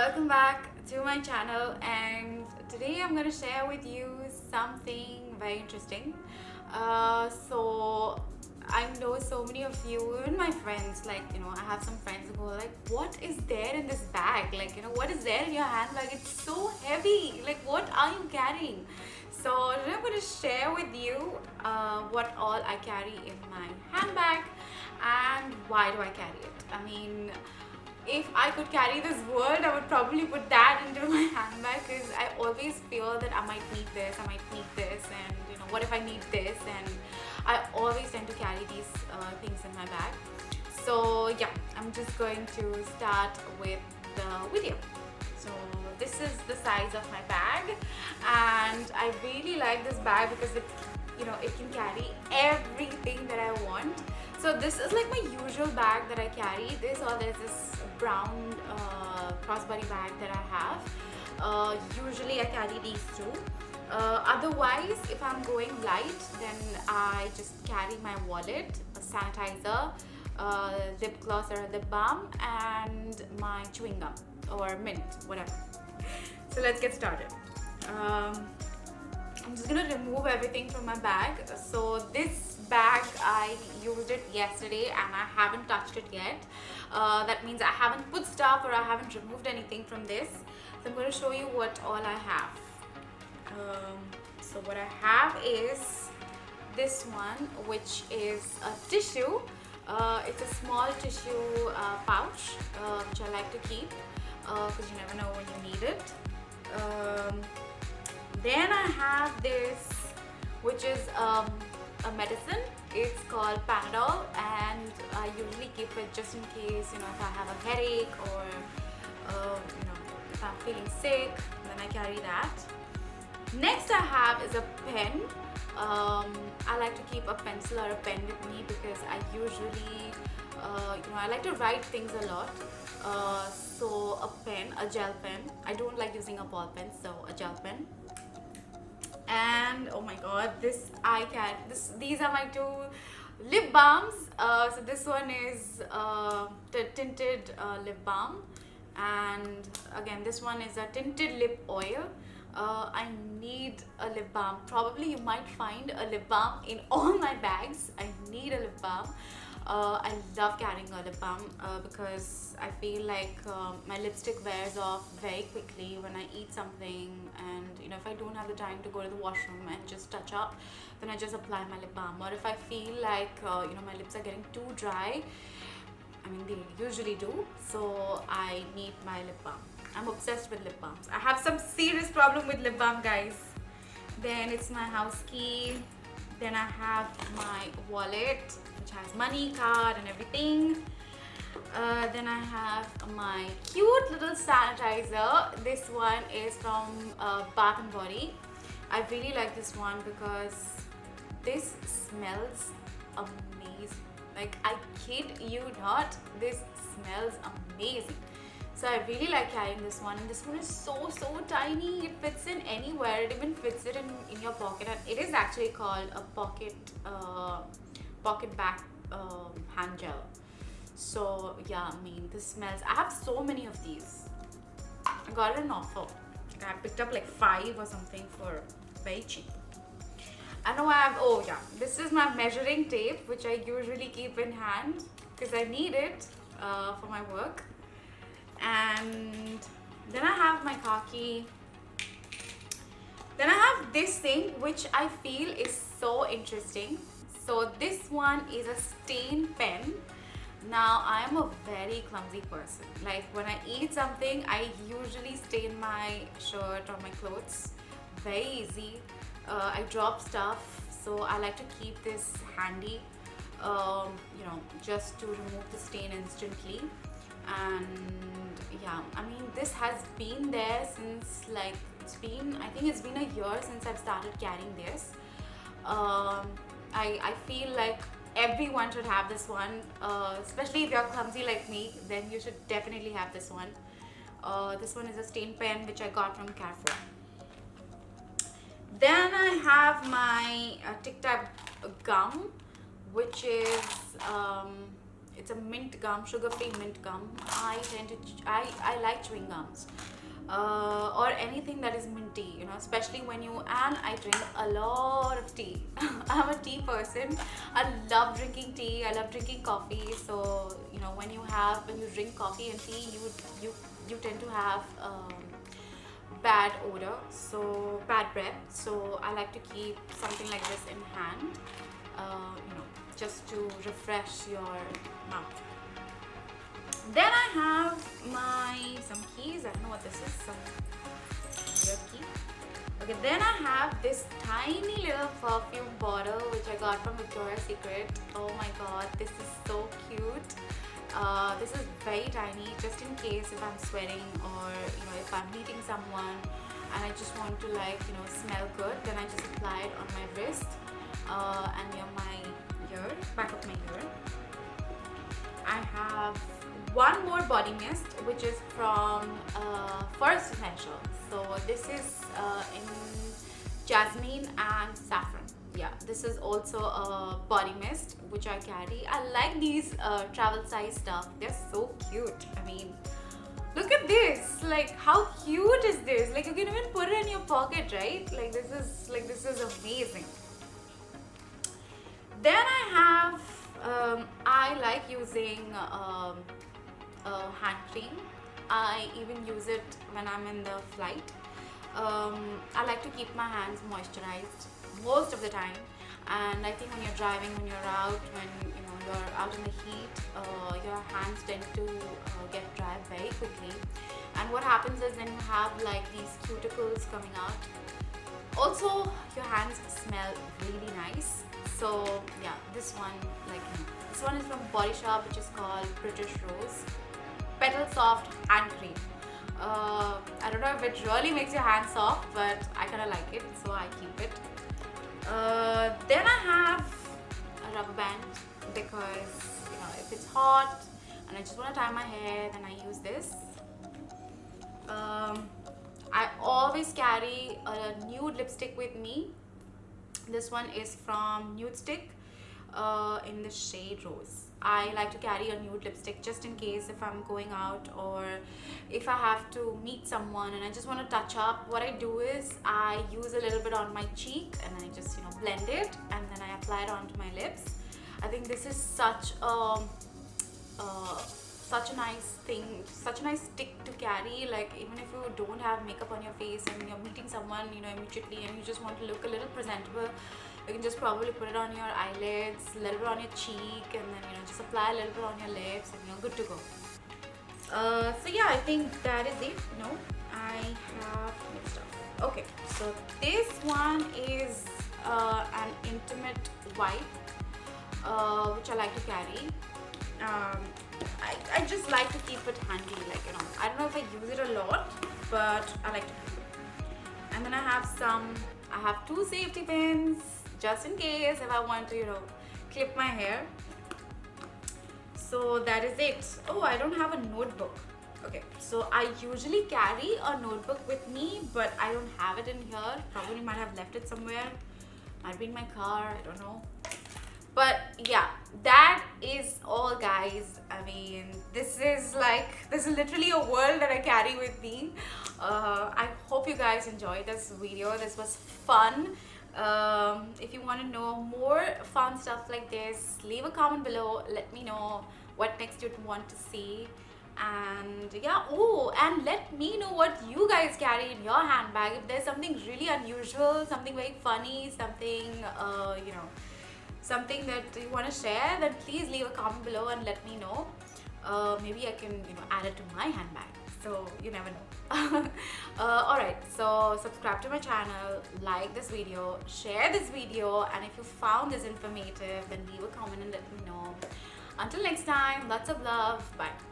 welcome back to my channel, and today I'm going to share with you something very interesting. So I know so many of you, even my friends, I have some friends who go like, what is there in this bag? What is there in your handbag? It's so heavy. Like, what are you carrying? So today I'm going to share with you what all I carry in my handbag and why do I carry it. I mean, if I could carry this world, I would probably put that into my handbag because I always fear that I might need this, and what if I need this? And I always tend to carry these things in my bag. So yeah, I'm just going to start with the video. So this is the size of my bag, and I really like this bag because it can carry everything that I want. So this is like my usual bag that I carry. There's this brown crossbody bag that I have. Usually I carry these two. Otherwise, if I'm going light, then I just carry my wallet, a sanitizer, lip gloss or a lip balm, and my chewing gum or mint, whatever. So let's get started. I'm just gonna remove everything from my bag. So this bag, I used it yesterday and I haven't touched it yet. That means I haven't put stuff or I haven't removed anything from this. So I'm going to show you what all I have. So what I have is this one, which is a tissue. It's a small tissue pouch, which I like to keep because you never know when you need it. Then I have this, which is a medicine. It's called Panadol, and I usually keep it just in case, if I have a headache or, if I'm feeling sick, then I carry that. Next I have is a pen. I like to keep a pencil or a pen with me because I usually, I like to write things a lot. So a pen, a gel pen. I don't like using a ball pen, so a gel pen. And oh my god, these are my two lip balms. So this one is the tinted lip balm, and again this one is a tinted lip oil. I need a lip balm. Probably you might find a lip balm in all my bags. I need a lip balm. I love carrying a lip balm because I feel like my lipstick wears off very quickly when I eat something, and if I don't have the time to go to the washroom and just touch up, then I just apply my lip balm. Or if I feel like my lips are getting too dry, I mean they usually do, so I need my lip balm. I'm obsessed with lip balms. I have some serious problem with lip balm, guys. Then it's my house key. Then I have my wallet, which has money, card and everything. Then I have my cute little sanitizer. This one is from Bath and Body. I really like this one because this smells amazing. Like, I kid you not, this smells amazing. So I really like carrying this one, and this one is so tiny. It fits in anywhere. It even fits it in your pocket, and it is actually called a pocket back hand gel. So yeah, I mean, this smells. I have so many of these. I got it on offer. I picked up like 5 or something for very cheap. I know I have, oh yeah, this is my measuring tape, which I usually keep in hand because I need it for my work. And then I have my car key. Then I have this thing, which I feel is so interesting. So this one is a stain pen. Now I am a very clumsy person. Like, when I eat something, I usually stain my shirt or my clothes very easy. I drop stuff, so I like to keep this handy, just to remove the stain instantly. And yeah, I mean, this has been there since, like, I think it's been a year since I've started carrying this. I feel like everyone should have this one, especially if you're clumsy like me, then you should definitely have this one. This one is a stain pen which I got from Carrefour. Then I have my Tic Tac gum, which is it's a mint gum, sugar-free mint gum. I like chewing gums. Or anything that is minty, especially when you, and I drink a lot of tea. I'm a tea person. I love drinking tea. I love drinking coffee. So, when you drink coffee and tea, you tend to have bad odor, so bad breath. So I like to keep something like this in hand, just to refresh your mouth. Then I have some keys. I don't know what this is. Some weird key. Okay. Then I have this tiny little perfume bottle which I got from Victoria's Secret. Oh my god, this is so cute. This is very tiny, just in case if I'm sweating, or if I'm meeting someone and I just want to smell good, then I just apply it on my wrist and near my ear, back of my ear. I have one more body mist, which is from First Essential. So this is in jasmine and saffron. Yeah, this is also a body mist which I carry. I like these travel size stuff. They're so cute. I mean, look at this. Like, how cute is this? Like, you can even put it in your pocket, right? This is amazing. Then I have I like using hand cream. I even use it when I'm in the flight. I like to keep my hands moisturized most of the time, and I think when you're driving, when you're out, when you're out in the heat, your hands tend to get dry very quickly. And what happens is then you have like these cuticles coming out. Also, your hands smell really nice. So yeah, this one is from Body Shop, which is called British Rose Petal Soft Hand Cream. I don't know if it really makes your hands soft, but I kind of like it, so I keep it. Then I have a rubber band, because if it's hot and I just want to tie my hair, then I use this. I always carry a nude lipstick with me. This one is from Nude Stick in the shade Rose. I like to carry a nude lipstick just in case if I'm going out, or if I have to meet someone and I just want to touch up. What I do is I use a little bit on my cheek and I just blend it, and then I apply it onto my lips. I think this is such a nice thing, such a nice stick to carry. Like, even if you don't have makeup on your face and you're meeting someone immediately, and you just want to look a little presentable, you can just probably put it on your eyelids, a little bit on your cheek, and then just apply a little bit on your lips, and you're good to go. So yeah, I think that is it. I have more stuff. Okay, so this one is an intimate wipe, which I like to carry. I just like to keep it handy, I don't know if I use it a lot, but I like to keep it. And then I have two safety pins, just in case if I want to clip my hair. So that is it. Oh, I don't have a notebook. Okay, so I usually carry a notebook with me, but I don't have it in here. Probably might have left it somewhere, might be in my car, I don't know. But yeah, that is all, guys. I mean, this is literally a world that I carry with me. I hope you guys enjoyed this video. This was fun. If you want to know more fun stuff like this, leave a comment below. Let me know what next you'd want to see. And yeah, and let me know what you guys carry in your handbag. If there's something really unusual, something very funny, something something that you want to share, then please leave a comment below and let me know. Maybe I can add it to my handbag, so you never know. Alright, so subscribe to my channel, like this video, share this video, and if you found this informative, then leave a comment and let me know. Until next time, lots of love. Bye.